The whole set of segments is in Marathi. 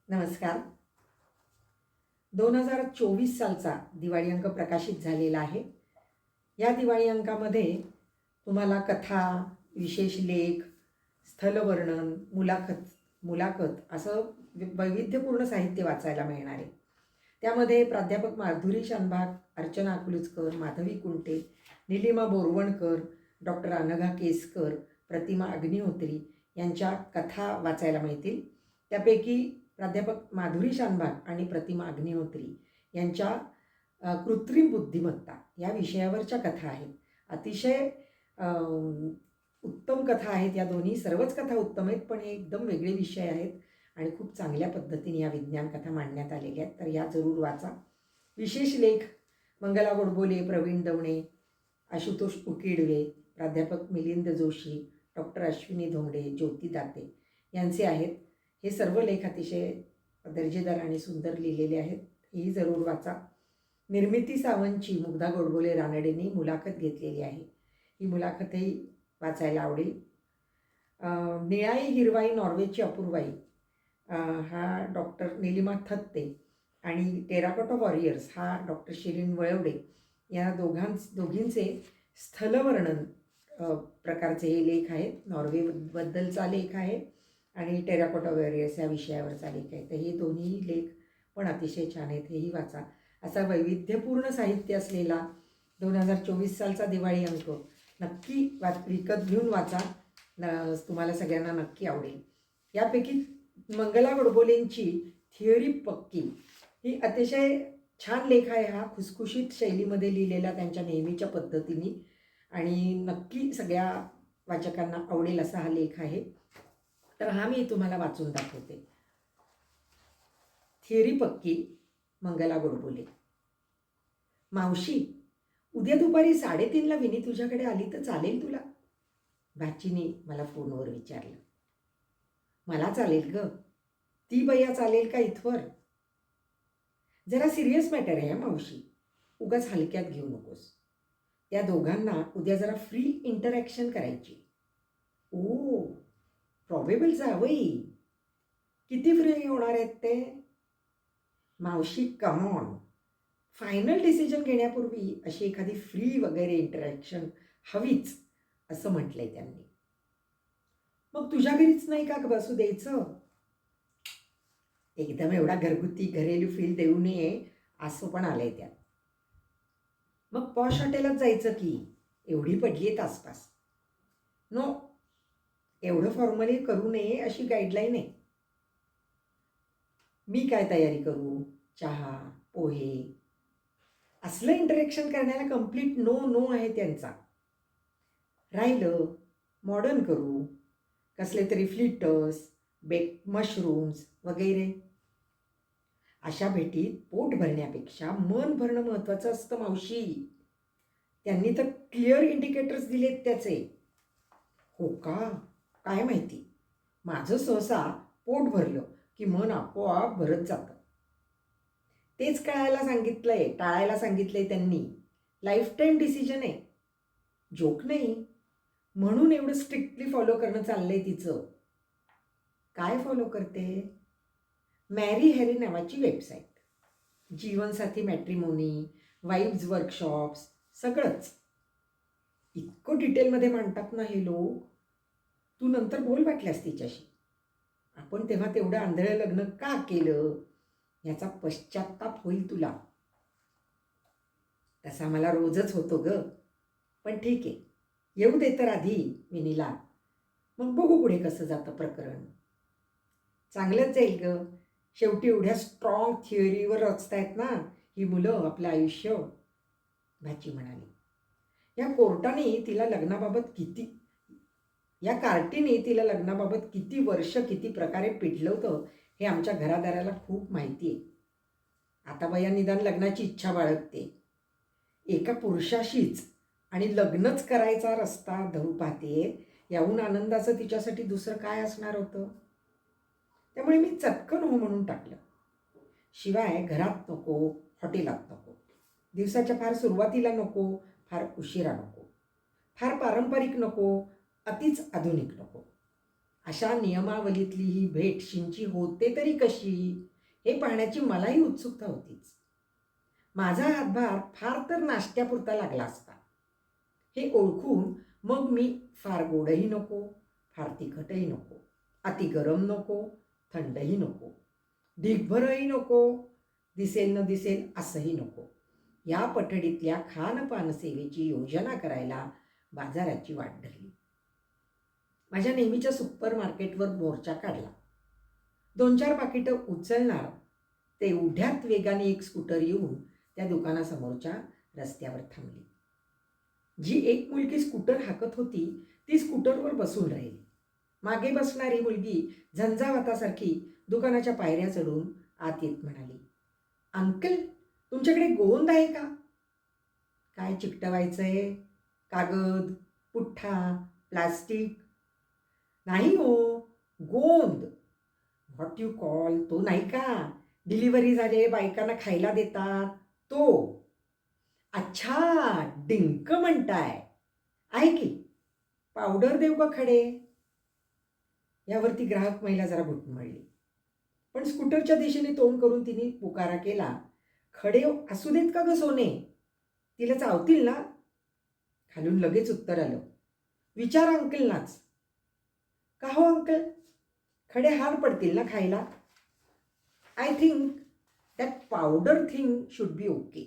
नमस्कार. 2024 सालचा दिवाळी अंक प्रकाशित झालेला आहे. या दिवाळी अंकामध्ये तुम्हाला कथा, विशेष लेख, स्थलवर्णन, मुलाखत असं वैविध्यपूर्ण साहित्य वाचायला मिळणार आहे. त्यामध्ये प्राध्यापक माधुरी शानभाग, अर्चना अकलूजकर, माधवी कुंटे, निलिमा बोरवणकर, डॉक्टर अनघा केसकर, प्रतिमा अग्निहोत्री यांच्या कथा वाचायला मिळतील. त्यापैकी प्राध्यापक माधुरी शानभाग आणि प्रतिमा अग्निहोत्री यांच्या कृत्रिम बुद्धिमत्ता या विषयावरच्या कथा आहेत. अतिशय उत्तम कथा आहेत या दोन्ही. सर्वच कथा उत्तम आहेत, पण हे एकदम वेगळे विषय आहेत आणि खूप चांगल्या पद्धतीने या विज्ञान कथा मांडण्यात आलेल्या आहेत. तर या जरूर वाचा. विशेष लेख मंगला गोडबोले, प्रवीण दवणे, आशुतोष उकिडवे, प्राध्यापक मिलिंद जोशी, डॉक्टर अश्विनी धोंगडे, ज्योती दाते यांचे आहेत. हे सर्व लेख अतिशय दर्जेदार आणि सुंदर लिहिलेले आहेत. ही जरूर वाचा. निर्मिती सावंतची मुग्धा गोडबोले रानडेंनी मुलाखत घेतलेली आहे. ही मुलाखतही वाचायला आवडेल. निळाई हिरवाई नॉर्वेची अपूर्वाई हा डॉक्टर निलिमा थत्ते आणि टेराकोटा वॉरियर्स हा डॉक्टर शिरीन वळवडे या दोघींचे स्थलवर्णन प्रकारचे हे लेख आहेत. नॉर्वेबद्दलचा लेख आहे आणि टेराकोटा वॉरियर्स या विषयावरचा लेख आहे. तर हे दोन्ही लेख पण अतिशय छान आहेत. हेही वाचा. असा वैविध्यपूर्ण साहित्य असलेला 2024 सालचा दिवाळी अंक नक्की विकत घेऊन वाचा. तुम्हाला सगळ्यांना नक्की आवडेल. यापैकी मंगला गोडबोलेंची थिअरी पक्की ही अतिशय छान लेख आहे. हा खुसखुशीत शैलीमध्ये लिहिलेला त्यांच्या नेहमीच्या पद्धतीने आणि नक्की सगळ्या वाचकांना आवडेल असा हा लेख आहे. तर हा मी तुम्हाला वाचून दाखवते. थिअरी पक्की मंगला गोडबोले. मावशी, उद्या दुपारी 3:30ला विनी तुझ्याकडे आली तर चालेल तुला? भाचीने मला फोनवर विचारलं. मला चालेल ग. ती बया चालेल का इथवर? जरा सिरियस मॅटर आहे मावशी. उगाच हलक्यात घेऊ नकोस. त्या दोघांना उद्या जरा फ्री इंटरॅक्शन करायची. ओ, प्रॉबेबल जावई. किती फ्री होणार आहेत ते? मावशी, कम ऑन. फायनल डिसिजन घेण्यापूर्वी अशी एखादी फ्री वगैरे इंटरॅक्शन हवीच असं म्हटलंय त्यांनी. मग तुझ्या घरीच नाही का बसू द्यायचं? एकदम एवढा घरगुती घरेलू फील देऊ नये असं पण आलंय त्यात. मग पॉश हॉटेलात जायचं की. एवढी पडली आहेत आसपास. नो, एवढं फॉर्मली करू नये अशी गाईडलाईन आहे. मी काय तयारी करू? चहा, पोहे असलं इंटरॅक्शन करण्याला कम्प्लीट नो नो आहे त्यांचा. राहिलं मॉडर्न करू. कसले तरी फ्लिटर्स, बेक मशरूम्स वगैरे. अशा भेटीत पोट भरण्यापेक्षा मन भरणं महत्त्वाचं असतं मावशी. त्यांनी तर क्लिअर इंडिकेटर्स दिलेत त्याचे. हो का? काय माहिती. माझं सहसा पोट भरलं की मन आपोआप भरत जातं. तेच टाळायला सांगितलंय त्यांनी. लाईफ टाईम डिसिजन आहे, जोक नाही. म्हणून एवढं स्ट्रिक्टली फॉलो करणं चाललंय तिचं. काय फॉलो करते? मॅरी हॅरी नावाची वेबसाईट, जीवनसाथी मॅट्रिमोनी, वाईब्स वर्कशॉप्स, सगळंच. इतकं डिटेलमध्ये मांडतात ना हे लोक. तू नंतर बोल वाटल्यास तिच्याशी. आपण तेव्हा तेवढं आंधळं लग्न का केलं याचा पश्चात्ताप होईल तुला. तसा मला रोजच होतो ग. पण ठीक आहे, येऊ दे तर आधी विनीला. मग बघू पुढे कसं जातं प्रकरण. चांगलंच जाईल ग. शेवटी एवढ्या स्ट्रॉंग थिअरीवर रचतायत ना ही मुलं आपलं आयुष्य, भाची म्हणाली. या कार्टीने तिला लग्नाबाबत किती वर्ष किती प्रकारे पिडलं होतं हे आमच्या घरादाराला खूप माहिती आहे. आता बाया निदान लग्नाची इच्छा बाळगते एका पुरुषाशीच आणि लग्नच करायचा रस्ता धरू पाहते. याहून आनंदाचं तिच्यासाठी दुसरं काय असणार होतं? त्यामुळे मी चटकन हो म्हणून टाकलं. शिवाय घरात नको, हॉटेलात नको, दिवसाच्या फार सुरुवातीला नको, फार उशिरा नको, फार पारंपरिक नको, अतिच आधुनिक नको. अशा नियमावलीतली ही भेट शिंची होते तरी कशी, हे पाहण्याची मलाही उत्सुकता होतीच. माझा हातभार फार तर नाश्त्यापुरता लागला असता. हे ओळखून मग मी फार गोडही नको, फार तिखटही नको, अति गरम नको, थंडही नको, ढीगभरही नको, दिसेल न दिसेल असंही नको. या पठडीतल्या खानपान सेवेची योजना करायला बाजाराची वाट धरली. माझ्या नेहमीच्या सुपर मार्केटवर मोर्चा काढला. 2-4 पाकिटं उचलणार तेवढ्यात वेगाने एक स्कूटर येऊन त्या दुकानासमोरच्या रस्त्यावर थांबली. जी एक मुलगी स्कूटर हाकत होती ती स्कूटरवर बसून राहिली. मागे बसणारी मुलगी झंझावातासारखी दुकानाच्या पायऱ्या चढून आत येत म्हणाली, अंकल, तुमच्याकडे गोंद आहे का? काय चिकटवायचंय? कागद, पुठ्ठा, प्लास्टिक? नाही हो, गोंद. व्हॉट यू कॉल तो नाही का, डिलिव्हरी झाले बायकांना खायला देतात तो. अच्छा, डिंक म्हणताय. आहे की, पावडर देऊ का खडे? यावरती ग्राहक महिला जरा घुटमळली, पण स्कूटरच्या दिशेने तोंड करून तिने पुकारा केला, खडे असू देत का ग सोने, तिला चावतील ना? खालून लगेच उत्तर आलं, विचार अंकलनाच. का हो अंकल, खडे हाड पडतील ना खायला? I think that powder thing should be okay.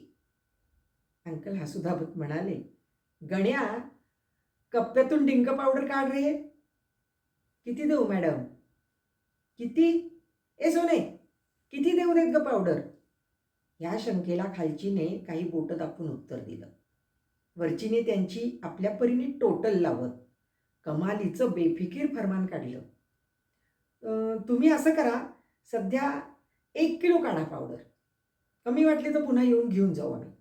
Uncle हसूदाबत म्हणाले, गण्या, कप्प्यातून डिंक पावडर काढ रे. किती देऊ मॅडम? किती? ए सोने, किती देऊ देत ग पावडर? या शंकेला खालचीने काही बोटं दाखवून उत्तर दिलं. वरचीने त्यांची आपल्या परीने टोटल लावत कमालीचं बेफिकीर फरमान काढलं. तुम्ही असं करा, सध्या 1 किलो काढा पावडर. कमी वाटले तर पुन्हा येऊन घेऊन जाऊ आम्ही.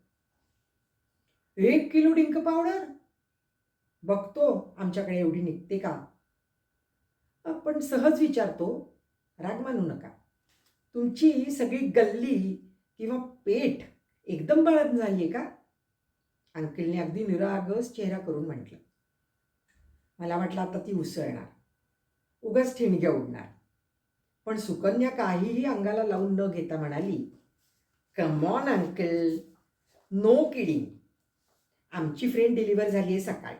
1 किलो डिंक पावडर? बघतो आमच्याकडे एवढी निघते का. पण सहज विचारतो, राग मानू नका. तुमची सगळी गल्ली किंवा पेठ एकदम बळद झाली आहे का? अंकलने अगदी निरागस चेहरा करून म्हटलं. मला वाटलं आता ती उसळणार, उगाच ठिणग्या उडणार. पण सुकन्या काहीही अंगाला लावून न घेता म्हणाली, come on uncle, no kidding. आमची फ्रेंड डिलिव्हर झाली आहे सकाळी.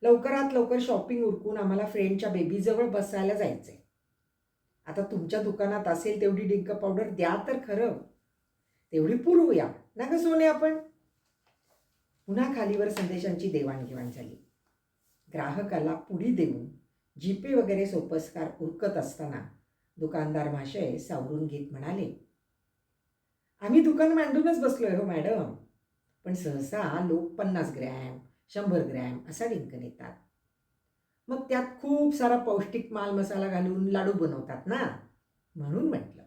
लवकरात लवकर शॉपिंग उरकून आम्हाला फ्रेंडच्या बेबीजवळ बसायला जायचं आहे. आता तुमच्या दुकानात असेल तेवढी डिंक पावडर द्या तर खरं. तेवढी पुरवूया ना ग सोने आपण. पुन्हा खालीवर संदेशांची देवाणघेवाण झाली. ग्राहकाला पुढी देऊन जीपे वगैरे सोपस्कार उरकत असताना दुकानदार महाशय सावरून घेत म्हणाले, आम्ही दुकान मांडूनच बसलोय हो मॅडम, पण सहसा लोक 50 ग्रॅम 100 ग्रॅम असा डिंक नेतात. मग त्यात खूप सारा पौष्टिक माल मसाला घालून लाडू बनवतात ना, म्हणून म्हटलं.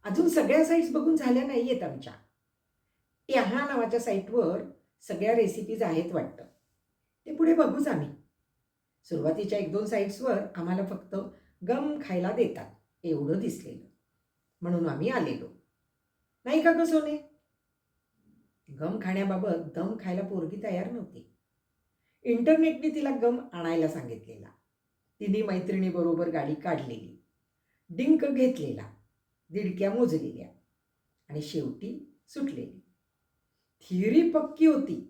अजून सगळ्या साईट्स बघून झाल्या नाही आहेत आमच्या. ट्याहा नावाच्या साईटवर सगळ्या रेसिपीज आहेत वाटतं. ते पुढे बघूच आम्ही. सुरुवातीच्या 1-2 साईट्सवर आम्हाला फक्त गम खायला देतात एवढं दिसलेलं, म्हणून आम्ही आलेलो. नाही का ग सोने? गम खाण्याबाबत दम खायला पोरगी तयार नव्हती. इंटरनेटने तिला गम आणायला सांगितलेला. तिने मैत्रिणीबरोबर गाडी काढलेली, डिंक घेतलेला, दिडक्या मोजलेल्या आणि शेवटी सुटलेली. थिअरी पक्की होती,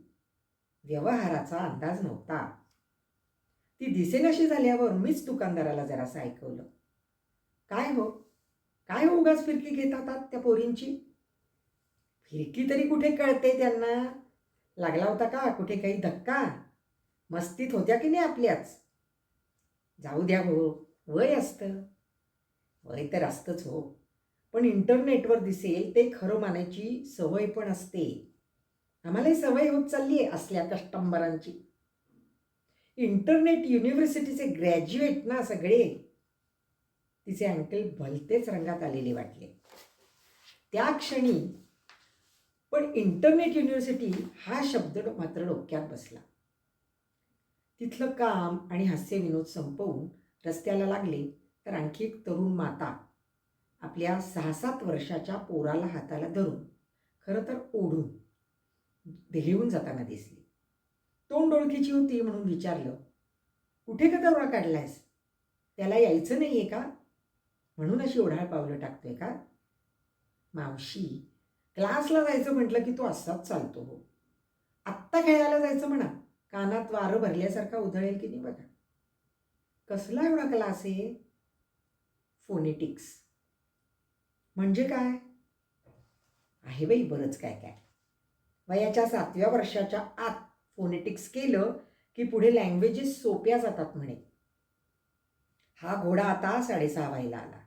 व्यवहाराचा अंदाज नव्हता. ती दिसेनाशी झाल्यावर मीच दुकानदाराला जरासं ऐकवलं. काय हो, काय हो उगाच फिरकी घेतात त्या पोरींची? फिरकी तरी कुठे कळते त्यांना? लागला होता का कुठे काही धक्का? मस्तीत होत्या की नाही आपल्याच? जाऊ द्या हो, वय असतं. वय तर असतंच हो, पण इंटरनेटवर दिसेल ते खरं मानायची सवय पण असते. आम्हालाही सवय होत चालली आहे असल्या कस्टंबरांची. इंटरनेट युनिव्हर्सिटीचे ग्रॅज्युएट ना सगळे. तिचे अंकल भलतेच रंगात आलेले वाटले त्या क्षणी. पण इंटरनेट युनिव्हर्सिटी हा शब्द मात्र डोक्यात बसला. तिथलं काम आणि हास्यविनोद संपवून रस्त्याला लागले तर आणखी एक तरुण माता आपल्या 6-7 वर्षाच्या पोराला हाताला धरून, खरं तर ओढून, घेऊन जाताना दिसली. तोंड ओळखीची होती म्हणून विचारलं, कुठे का दौरा काढलायस? त्याला यायचं नाही आहे का? म्हणून अशी ओढाळ पावलं टाकतोय का? मावशी, क्लासला जायचं म्हटलं की तो असाच चालतो हो. आत्ता खेळायला जायचं म्हणा, कानात वारं भरल्यासारखा उधळेल की नाही बघा. कसला एवढा क्लास आहे? फोनेटिक्स. म्हणजे काय? आहे बाई बरंच काय काय. वयाच्या 7व्या वर्षाच्या आत फोनेटिक्स केलं की पुढे लँग्वेजेस सोप्या जातात म्हणे. हा घोडा आता 6:30 व्हायला आला.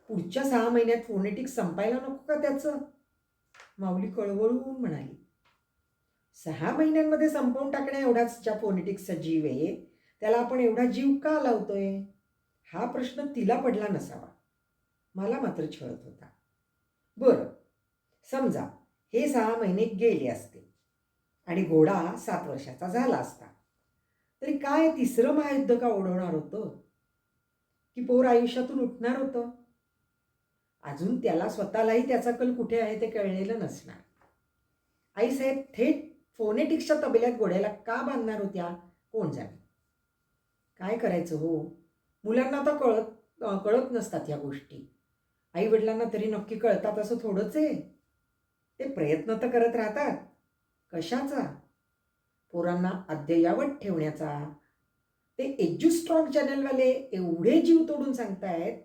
पुढच्या 6 महिन्यात फोनेटिक्स संपायला नको का त्याचं? माऊली कळवळून म्हणाली. 6 महिन्यांमध्ये संपवून टाकण्या एवढाच ज्या फोनेटिक्सचा जीव आहे, त्याला आपण एवढा जीव का लावतोय? हा प्रश्न तिला पडला नसावा. मला मात्र छळत होता. बरं, समजा हे 6 महिने गेले असते आणि घोडा 7 वर्षाचा झाला असता, तरी काय 3रं महायुद्ध का ओढवणार होतं? की पोर आयुष्यातून उठणार होतं? अजून त्याला स्वतःलाही त्याचा कल कुठे आहे ते कळलेलं नसणार. आईसाहेब थेट फोनेटिक्सच्या तबेल्यात घोड्याला का बांधणार होत्या कोण जाणे. काय करायचं हो, मुलांना तर कळत नसतात या गोष्टी. आईवडिलांना तरी नक्की कळतात असं थोडंच आहे. ते प्रयत्न तर करत राहतात. कशाचा? पोरांना अद्ययावत ठेवण्याचा. ते एज्युस्ट्रॉंग चॅनलवाले एवढे जीव तोडून सांगतायत,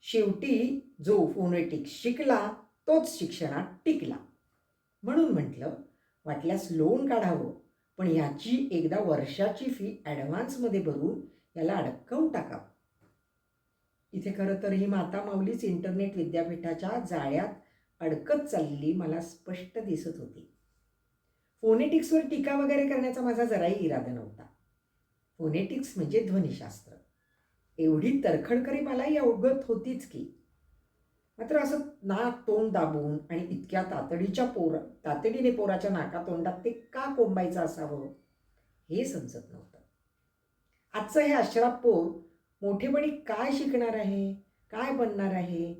शेवटी जो फोनेटिक्स शिकला तोच शिक्षणात टिकला. म्हणून म्हटलं वाटल्यास लोन काढावं, पण याची एकदा वर्षाची फी ॲडव्हान्समध्ये भरून याला अडकवून टाकावं. इथे खरं तर ही माता माऊलीच इंटरनेट विद्यापीठाच्या जाळ्यात अडकत चाललेली मला स्पष्ट दिसत होती. फोनेटिक्सवर टीका वगैरे करण्याचा माझा जराही इरादा नव्हता. फोनेटिक्स म्हणजे ध्वनिशास्त्र. एवढी तरखडकरी मलाही अवगत होतीच की. मात्र असं नाक तोंड दाबून आणि इतक्या तातडीने पोराच्या नाकातोंडात ते का कोंबायचं असावं हे समजत नव्हतं. आजचं हे अश्राप पोर मोठेपणी काय शिकणार आहे, काय बनणार आहे,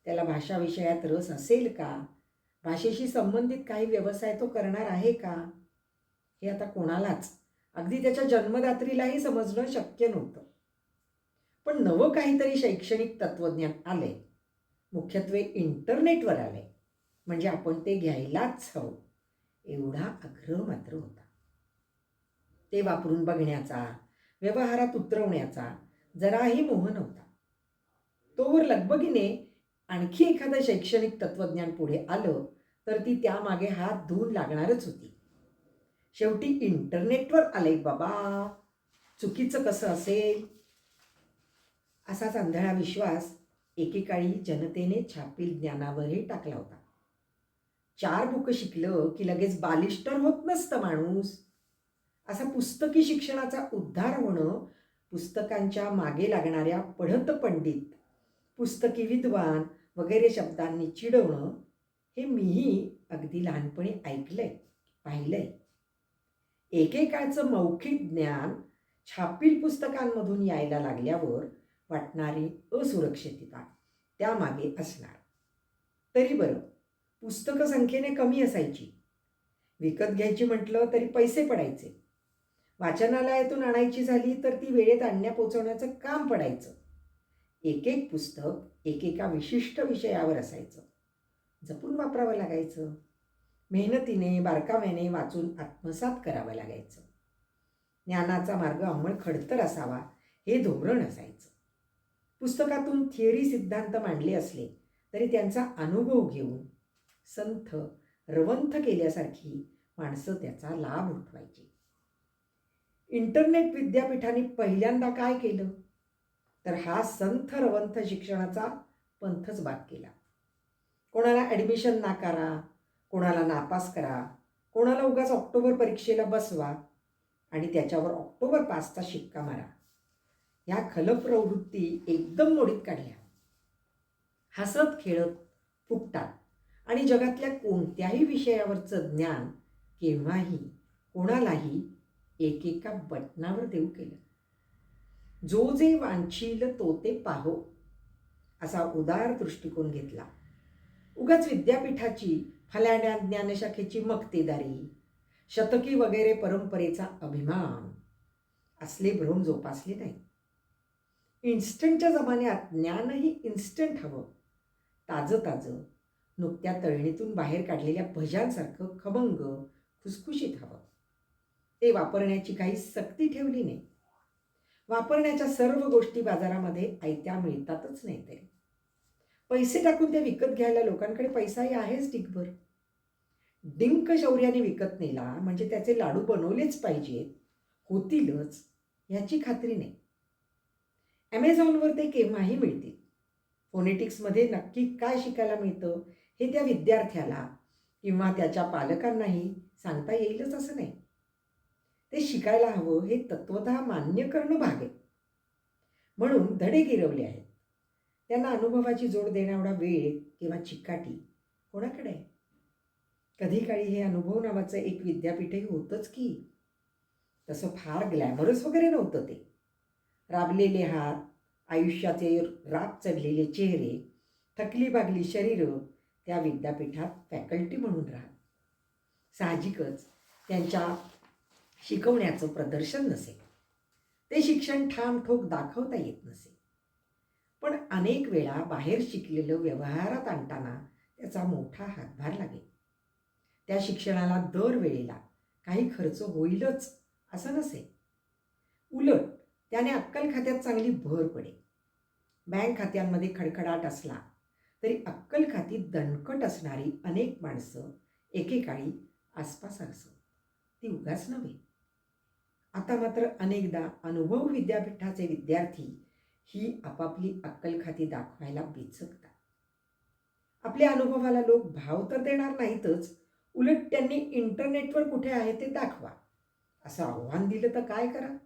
त्याला भाषा विषयात रस असेल का, भाषेशी संबंधित काही व्यवसाय तो करणार आहे का, हे आता कोणालाच, अगदी त्याच्या जन्मदात्रीलाही समजणं शक्य नव्हतं. पण नवं काहीतरी शैक्षणिक तत्त्वज्ञान आलंय, मुख्यत्वे इंटरनेटवर आलंय, म्हणजे आपण ते घ्यायलाच हवं एवढा आग्रह मात्र होता. ते वापरून बघण्याचा, व्यवहारात उतरवण्याचा जराही मोह नव्हता. तोवर लगबगीने आणखी एखादं शैक्षणिक तत्त्वज्ञान पुढे आलं तर ती त्यामागे हात धुवून लागणारच होती. शेवटी इंटरनेटवर आलंय बाबा, चुकीचं कसं असेल? असाच आंधळा विश्वास एकेकाळी जनतेने छापील ज्ञानावरही टाकला होता. 4 बुकं शिकलं की लगेच बालिष्टर होत नसतं माणूस. असा पुस्तकी शिक्षणाचा उद्धार होणं, पुस्तकांच्या मागे लागणाऱ्या पढत पंडित, पुस्तकी विद्वान वगैरे शब्दांनी चिडवणं, हे मीही अगदी लहानपणी ऐकलंय, पाहिलंय. एकेकाळचं मौखिक ज्ञान छापील पुस्तकांमधून यायला लागल्यावर वाटणारी असुरक्षितता त्यामागे असणार. तरी बरं, पुस्तकं संख्येने कमी असायची. विकत घ्यायची म्हटलं तरी पैसे पडायचे. वाचनालयातून आणायची झाली तर ती वेळेत आणण्या पोचवण्याचं काम पडायचं. एक पुस्तक एकेका विशिष्ट विषयावर असायचं. जपून वापरावं लागायचं. मेहनतीने बारकाव्याने वाचून आत्मसात करावं लागायचं. ज्ञानाचा मार्ग अंमळ खडतर असावा हे धोरण असायचं. पुस्तकातून थिअरी सिद्धांत मांडले असले तरी त्यांचा अनुभव घेऊन संथ रवंथ केल्यासारखी माणसं त्याचा लाभ उठवायची. इंटरनेट विद्यापीठाने पहिल्यांदा काय केलं तर हा संथ रवंथ शिक्षणाचा पंथच बाद केला. कोणाला ॲडमिशन नाकारा, कोणाला नापास करा, कोणाला उगाच ऑक्टोबर परीक्षेला बसवा आणि त्याच्यावर ऑक्टोबर पासचा शिक्का मारा. ह्या खलप्रवृत्ती एकदम मोडीत काढल्या. हसत खेळत फुकटात आणि जगातल्या कोणत्याही विषयावरचं ज्ञान केव्हाही कोणालाही एकेका बटनावर देऊ केलं. जो जे वांछील तो ते पाहो असा उदार दृष्टिकोन घेतला. उगाच विद्यापीठाची फलाड्या ज्ञानशाखेची मक्तेदारी, शतकी वगैरे परंपरेचा अभिमान असले भ्रम जोपासले नाही. इन्स्टंटच्या जमान्यात ज्ञानही इन्स्टंट हवं, ताजं ताजं, नुकत्या तळणीतून बाहेर काढलेल्या भज्यांसारखं खमंग खुसखुशीत हवं. ते वापरण्याची काही सक्ती ठेवली नाही. वापरण्याच्या सर्व गोष्टी बाजारामध्ये आयत्या मिळतातच नाही तरी. पैसे टाकून ते विकत घ्यायला लोकांकडे पैसाही आहेच ढिगभर. डिंक शौर्याने विकत नेला म्हणजे त्याचे लाडू बनवलेच पाहिजेत, होतीलच ह्याची खात्री नाही. ॲमेझॉनवर ते केव्हाही मिळतील. फोनेटिक्समध्ये नक्की काय शिकायला मिळतं हे त्या विद्यार्थ्याला किंवा त्याच्या पालकांनाही सांगता येईलच असं नाही. ते शिकायला हवं हे तत्वतः मान्य करणं भाग आहे. म्हणून धडे गिरवले आहेत. त्यांना अनुभवाची जोड देण्याएवढा वेळ किंवा चिकाटी कोणाकडे आहे? कधी काळी हे अनुभव नावाचं एक विद्यापीठही होतंच की. तसं फार ग्लॅमरस वगैरे नव्हतं ते. राबलेले हात, आयुष्याचे राब चढलेले चेहरे, थकली बागली शरीरं त्या विद्यापीठात फॅकल्टी म्हणून राहत. साहजिकच त्यांच्या शिकवण्याचं प्रदर्शन नसे. ते शिक्षण ठामठोक दाखवता येत नसे. पण अनेक वेळा बाहेर शिकलेलं व्यवहारात आणताना त्याचा मोठा हातभार लागेल. त्या शिक्षणाला दरवेळेला काही खर्च होईलच असं नसे. उलट त्याने अक्कल खात्यात चांगली भर पडेल. बँक खात्यांमध्ये खडखडाट असला तरी अक्कल खाती दणकट असणारी अनेक माणसं एकेकाळी आसपास असत. ती उगाच नव्हे. आता मात्र अनेकदा अनुभव विद्यापीठाचे विद्यार्थी ही आपापली अक्कल खाती दाखवायला बिचकतात. आपल्या अनुभवाला लोक भाव तर देणार नाहीतच, उलट त्यांनी इंटरनेटवर कुठे आहे ते दाखवा असं आव्हान दिलं तर काय करा?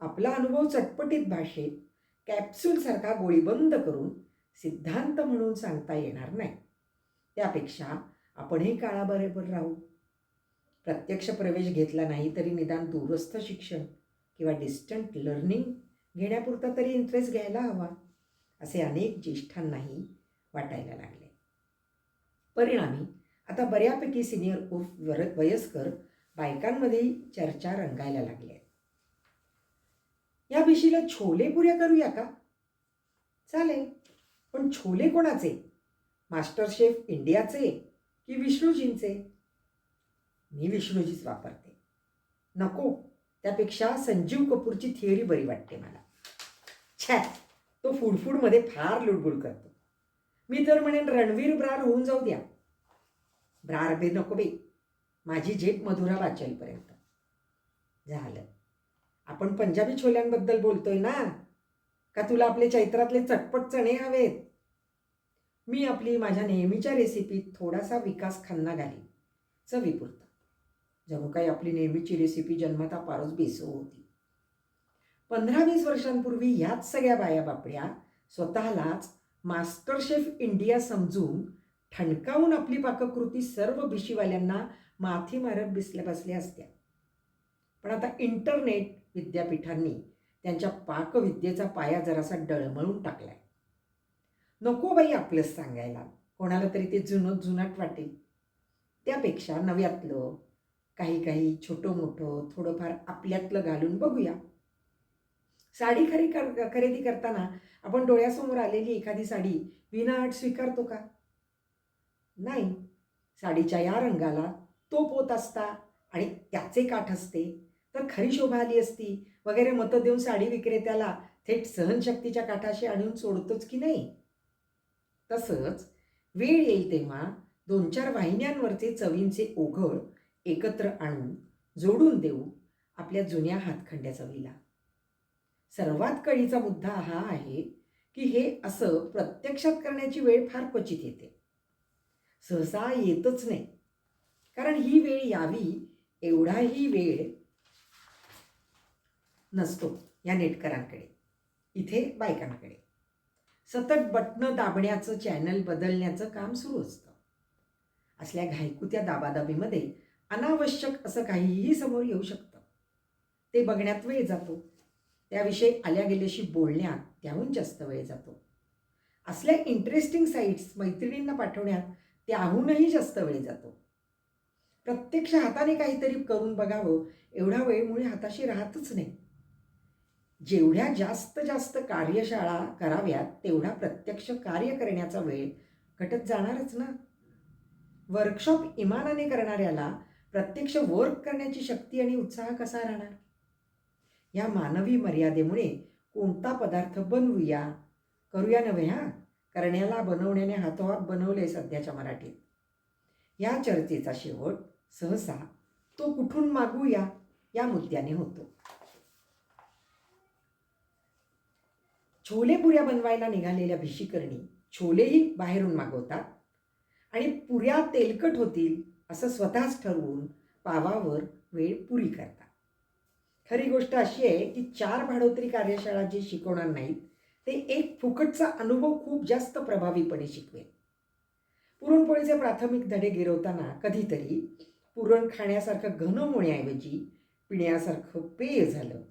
आपला अनुभव चटपटीत भाषेत कॅप्सूलसारखा गोळीबंद करून सिद्धांत म्हणून सांगता येणार नाही. त्यापेक्षा आपणही काळाबरोबर राहू. प्रत्यक्ष प्रवेश घेतला नाही तरी निदान दूरस्थ शिक्षण किंवा डिस्टंट लर्निंग घेण्यापुरता तरी इंटरेस्ट घ्यायला हवा असे अनेक ज्येष्ठांनाही वाटायला लागले. परिणामी आता बऱ्यापैकी सिनियर उर्फ वयस्कर बायकांमध्येही चर्चा रंगायला लागल्या. या भिशीला छोले पुऱ्या करूया का? चालेल, पण छोले कोणाचे? मास्टर शेफ इंडियाचे की विष्णूजींचे? मी विष्णूजीच वापरते. नको, त्यापेक्षा संजीव कपूरची थिअरी बरी वाटते मला. छॅ, तो फूडमध्ये फार लुडबुड करतो. मी तर म्हणेन रणवीर ब्रार होऊन जाऊ द्या. ब्रार बे नको बे, माझी झेप मधुरा वाचेलपर्यंत. झालं. आपण पंजाबी छोल्यांबद्दल बोलतोय ना, का तुला आपले चैत्रातले चटपट चणे हवेत? मी आपली माझ्या नेहमीच्या रेसिपीत थोडासा विकास खन्ना घालीन, चवीपुरता. जणू काही आपली नेहमीची रेसिपी जन्मता फारच बेसो होती. 15-20 वर्षांपूर्वी ह्याच सगळ्या बाया बापड्या स्वतःलाच मास्टर शेफ इंडिया समजून ठणकावून आपली पाककृती सर्व भिशीवाल्यांना माथी मारत बसल्या असत्या. पण आता इंटरनेट विद्यापीठांनी त्यांच्या पाकविद्येचा पाया जरासा डळमळून टाकलाय. नको बाई आपलंच सांगायला, कोणाला तरी ते जुनाट वाटेल. त्यापेक्षा नव्यातलं काही छोटं मोठं थोडंफार आपल्यातलं घालून बघूया. साडी खरेदी करताना आपण डोळ्यासमोर आलेली एखादी साडी विनाअट स्वीकारतो का? नाही. साडीच्या या रंगाला तो पोत असता आणि त्याचे काठ असते तर खरी शोभा आली असती वगैरे मतं देऊन साडी विक्रेत्याला थेट सहनशक्तीच्या काठाशी आणून सोडतोच की नाही? तसंच वेळ येईल तेव्हा 2-4 वाहिन्यांवरचे चवींचे ओघळ एकत्र आणून जोडून देऊ आपल्या जुन्या हातखंड्या चवीला. सर्वात कळीचा मुद्दा हा आहे की हे असं प्रत्यक्षात करण्याची वेळ फार क्वचित येते. सहसा येतच नाही. कारण ही वेळ यावी एवढाही वेळ नसतो या नेटकरांकडे. इथे बायकांकडे सतत बटणं दाबण्याचं, चॅनल बदलण्याचं काम सुरू असतं. असल्या घाईकुत्या दाबादाबीमध्ये अनावश्यक असं काहीही समोर येऊ शकतं. ते बघण्यात वेळ जातो. त्याविषयी आल्या गेल्याशी बोलण्यात त्याहून जास्त वेळ जातो. असल्या इंटरेस्टिंग साईट्स मैत्रिणींना पाठवण्यात त्याहूनही जास्त वेळ जातो. प्रत्यक्ष हाताने काहीतरी करून बघावं एवढा वेळ मुळे हाताशी राहतच नाही. जेवढ्या जास्त जास्त कार्यशाळा कराव्यात तेवढा प्रत्यक्ष कार्य करण्याचा वेळ घटत जाणारच ना. वर्कशॉप इमानाने करणाऱ्याला प्रत्यक्ष वर्क करण्याची शक्ती आणि उत्साह कसा राहणार? या मानवी मर्यादेमुळे कोणता पदार्थ बनवूया, करूया नव्हे हां, करण्याला बनवण्याने हातोहात बनवले सध्याच्या मराठीत. या चर्चेचा शेवट सहसा तो कुठून मागूया या मुद्द्याने होतो. छोले पुऱ्या बनवायला निघालेल्या भिशीकरणी छोलेही बाहेरून मागवतात आणि पुऱ्या तेलकट होतील असं स्वतःच ठरवून पावावर वेळ पुरी करतात. खरी गोष्ट अशी आहे की 4 भाडोत्री कार्यशाळा जे शिकवणार नाहीत ते एक फुकटचा अनुभव खूप जास्त प्रभावीपणे शिकवेल. पुरणपोळीचे प्राथमिक धडे गिरवताना कधीतरी पुरण खाण्यासारखं घन होण्याऐवजी पिण्यासारखं पेय झालं.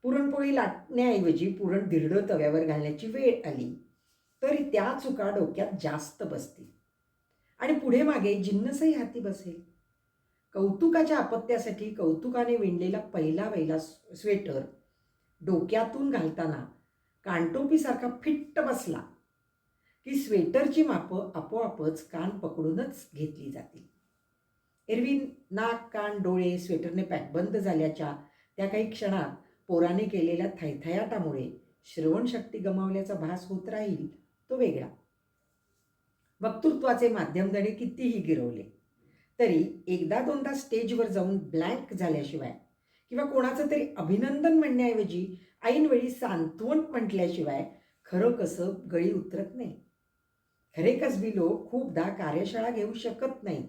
पुरणपोळी लाटण्याऐवजी पुरण धिरडं तव्यावर घालण्याची वेळ आली तरी त्या चुका डोक्यात जास्त बसतील आणि पुढे मागे जिन्नसही हाती बसेल. कौतुकाच्या अपत्यासाठी कौतुकाने विणलेला पहिला वैला स्वेटर डोक्यातून घालताना कानटोपीसारखा फिट्ट बसला की स्वेटरची मापं आपोआपच कान पकडूनच घेतली जातील. एरवी नाक, कान, डोळे स्वेटरने पॅकबंद झाल्याच्या त्या काही क्षणात पोराने केलेल्या थैथयाटामुळे श्रवणशक्ती गमावल्याचा भास होत राहील तो वेगळा. वक्तृत्वाचे माध्यमधडे कितीही गिरवले तरी एकदा दोनदा स्टेजवर जाऊन ब्लँक झाल्याशिवाय किंवा कोणाचं तरी अभिनंदन म्हणण्याऐवजी ऐनवेळी सांत्वन म्हटल्याशिवाय खरं कसं गळी उतरत नाही. खरे कसबी लोक खूपदा कार्यशाळा घेऊ शकत नाही.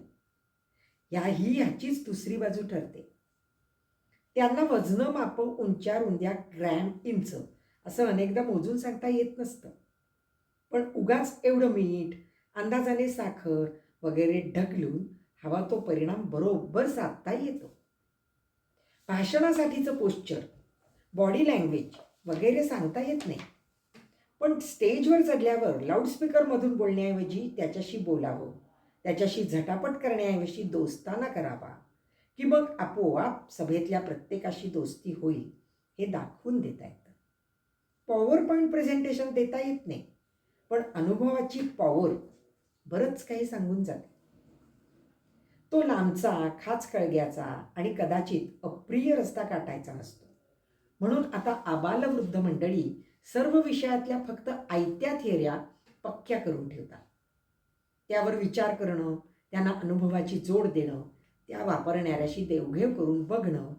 ह्याचीच दुसरी बाजू ठरते. त्यांना वजनं मापं उंच्या रुंद्या ग्रॅम इंच असं अनेकदा मोजून सांगता येत नसतं. पण उगाच एवढं मीठ, अंदाजाने साखर वगैरे ढकलून हवा तो परिणाम बरोबर साधता येतो. भाषणासाठीचं पोश्चर, बॉडी लँग्वेज वगैरे सांगता येत नाही. पण स्टेजवर चढल्यावर लाऊडस्पीकरमधून बोलण्याऐवजी त्याच्याशी बोलावं, त्याच्याशी झटापट करण्याऐवजी दोस्ताना करावा की मग आपोआप सभेतल्या प्रत्येकाशी दोस्ती होईल हे दाखवून देता येतं. पॉवर पॉईंट प्रेझेंटेशन देता येत नाही पण अनुभवाची पॉवर बरंच काही सांगून जाते. तो लांबचा, खाचकळग्याचा आणि कदाचित अप्रिय रस्ता काटायचा नसतो. म्हणून आता आबालवृद्ध मंडळी सर्व विषयातल्या फक्त आयत्या थिअऱ्या पक्क्या करून ठेवतात. त्यावर विचार करणं, त्यांना अनुभवाची जोड देणं, त्या वापरणाऱ्याशी देवघेव करून बघणं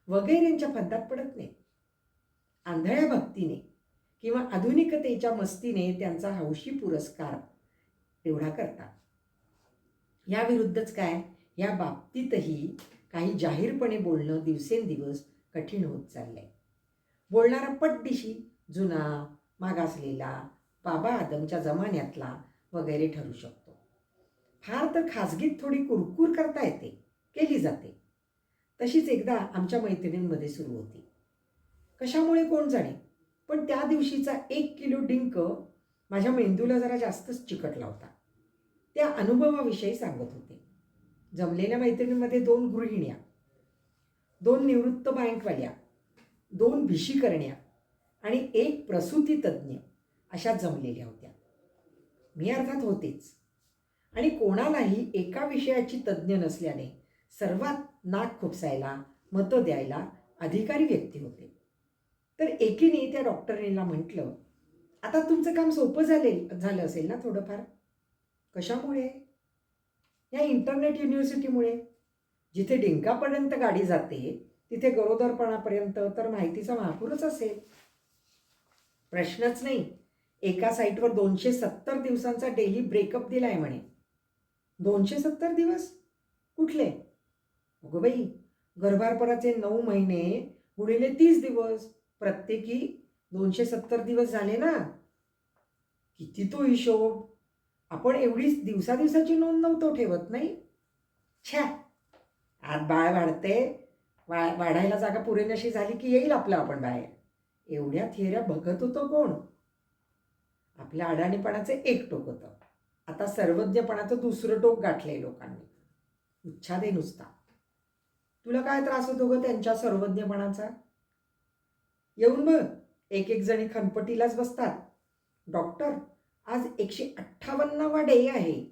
वगैरेंच्या फंदात पडत नाही. आंधळ्या भक्तीने किंवा आधुनिकतेच्या मस्तीने त्यांचा हौशी पुरस्कार तेवढा करतात. याविरुद्धच काय, या बाबतीतही काही जाहीरपणे बोलणं दिवसेंदिवस कठीण होत चाललंय. बोलणारा पटदिशी जुना, मागासलेला, बाबा आदमच्या जमान्यातला वगैरे ठरू शकतो. फार तर खाजगीत थोडी कुरकुर करता येते, केली जाते. तशीच एकदा आमच्या मैत्रिणींमध्ये सुरू होती. कशामुळे कोण जाणे, पण त्या दिवशीचा 1 किलो डिंक माझ्या मेंदूला जरा जास्तच चिकटला होता. त्या अनुभवाविषयी सांगत होते. जमलेल्या मैत्रिणींमध्ये 2 गृहिण्या, 2 निवृत्त बँकवाल्या, 2 भिशीकरण्या आणि 1 प्रसूती तज्ज्ञ अशा जमलेल्या होत्या. मी अर्थात होतेच आणि कोणालाही एका विषयाची तज्ज्ञ नसल्याने सर्वात नाक खुपसायला, मतं द्यायला अधिकारी व्यक्ती होते. तर एकीने त्या डॉक्टरीला म्हटलं, आता तुमचं काम सोपं झालं असेल ना थोडंफार. कशामुळे? या इंटरनेट युनिव्हर्सिटीमुळे. जिथे डिंकापर्यंत गाडी जाते तिथे गरोदरपणापर्यंत तर माहितीचा महापूरच असेल. प्रश्नच नाही. एका साईटवर 270 दिवसांचा डेली ब्रेकअप दिलाय म्हणे. 270 दिवस कुठले? अगं बाई, गर्भारपणाचे 9 महिने गुणिले 30 दिवस, प्रत्येकी 270 दिवस झाले ना. किती तो हिशोब. आपण एवढी दिवसादिवसाची नोंद नव्हतो ठेवत नाही. छ्या, आत बाळ वाढते, वाढायला जागा पुरेनाशी झाली की येईल आपलं आपण बाहेर. एवढ्या थिअऱ्या बघत होतो कोण? आपल्या अडाणीपणाचे एक टोक होतं. आता सर्वज्ञपणाचं दुसरं टोक गाठलंय लोकांनी. उच्छाद आहे नुसता. तुला काय त्रास होतो गं त्यांच्या सर्वज्ञपणाचा? येऊन बघ, एक एक जणी खनपटीलाच बसतात. डॉक्टर, आज 158वा डे आहे,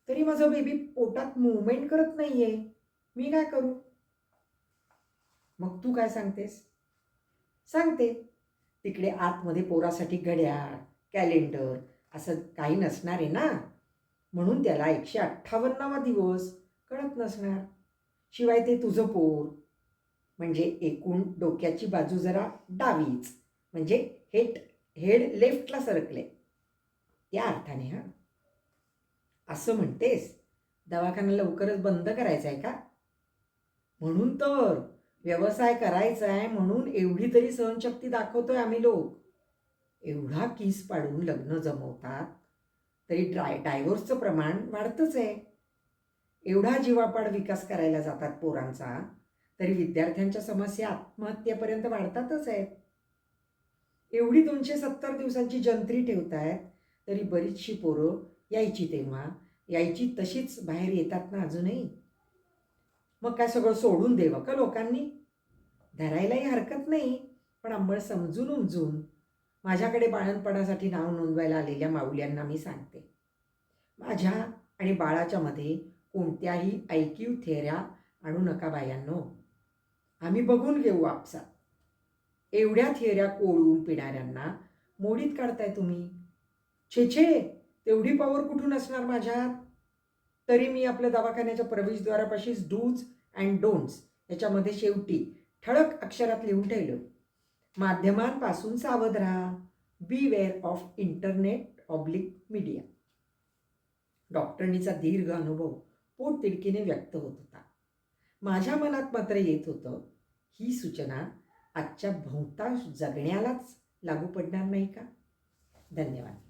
तरी माझं बेबी पोटात मूव्हमेंट करत नाहीये, मी काय करू? मग तू काय सांगतेस? सांगते, तिकडे आतमध्ये पोरासाठी घड्याळ, कॅलेंडर असं काही नसणार आहे ना, म्हणून त्याला 158वा दिवस कळत नसणार. शिवाय ते तुझं पोर, म्हणजे एकूण डोक्याची बाजू जरा डावीच, म्हणजे हेड हेड लेफ्टला सरकले, त्या अर्थाने. हां, असं म्हणतेस? दवाखाना लवकरच बंद करायचा आहे का? म्हणून तर व्यवसाय करायचा आहे, म्हणून एवढी तरी सहनशक्ती दाखवतोय आम्ही लोक. एवढा किस पाडून लग्न जमवतात, तरी डायव्होर्सचं प्रमाण वाढतंच आहे. एवढा जीवापाड विकास करायला जातात पोरांचा, तरी विद्यार्थ्यांच्या समस्या आत्महत्येपर्यंत वाढतातच आहेत. एवढी 270 दिवसांची जंत्री ठेवतायत, तरी बरीचशी पोरं यायची तेव्हा यायची तशीच बाहेर येतात ना अजूनही. मग काय सगळं सोडून द्यावं का लोकांनी? धरायलाही हरकत नाही, पण अंमळ समजून उमजून. माझ्याकडे बाळंतपणासाठी नाव नोंदवायला आलेल्या माऊल्यांना मी सांगते, माझ्या आणि बाळाच्या मध्ये कोणत्याही ऐकीव थेऱ्या आणू नका बायांनो. आम्ही बघून घेऊ आपसात. एवढ्या थेऱ्या कोळून पिणाऱ्यांना मोडीत काढताय तुम्ही. छे छे, तेवढी पॉवर कुठून असणार माझ्यात? तरी मी आपल्या दवाखान्याच्या प्रवेशद्वारापाशीच डूज अँड डोंट्स याच्यामध्ये शेवटी ठळक अक्षरात लिहून ठेवलं, माध्यमांपासून सावध राहा, बी वेअर ऑफ इंटरनेट/मीडिया. डॉक्टरनीचा दीर्घ अनुभव पोटतिडकीने व्यक्त होत होता. माझ्या मनात मात्र येत होतं, ही सूचना आजच्या बहुतांश जगण्यालाच लागू पडणार नाही का? धन्यवाद.